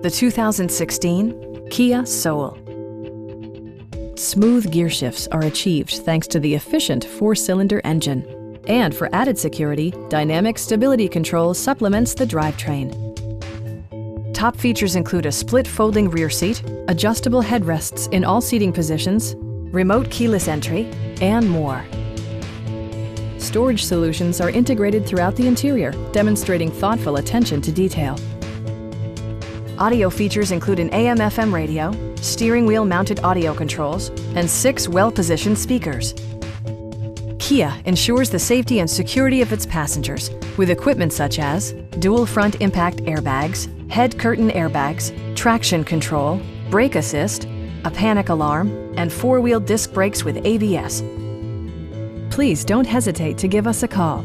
the 2016 Kia Soul. Smooth gear shifts are achieved thanks to the efficient 4-cylinder engine. And for added security, dynamic stability control supplements the drivetrain. Top features include a split folding rear seat, adjustable headrests in all seating positions, remote keyless entry, and more. Storage solutions are integrated throughout the interior, demonstrating thoughtful attention to detail. Audio features include an AM/FM radio, steering wheel mounted audio controls, and 6 well-positioned speakers. Kia ensures the safety and security of its passengers with equipment such as dual front impact airbags, head curtain airbags, traction control, brake assist, a panic alarm, and 4-wheel disc brakes with ABS. Please don't hesitate to give us a call.